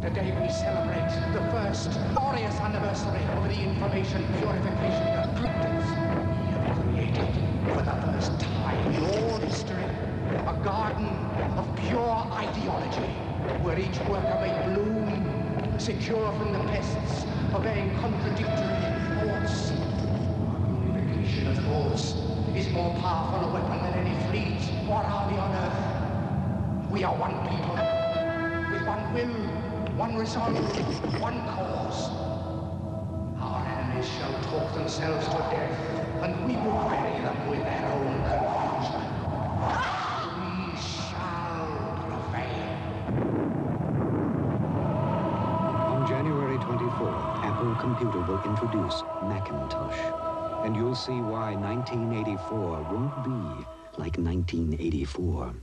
Today we celebrate the first glorious anniversary of the information purification directives we have created for the first time in all history. A garden of pure ideology, where each worker may bloom, secure from the pests, obeying contradictory thoughts. Purification of thoughts is more powerful a weapon than any fleet or army on earth. We are one people, with one will, one resolve, one cause. Our enemies shall talk themselves to death, and we will bury them with their own confusion. We shall prevail. On January 24th, Apple Computer will introduce Macintosh. And you'll see why 1984 won't be like 1984.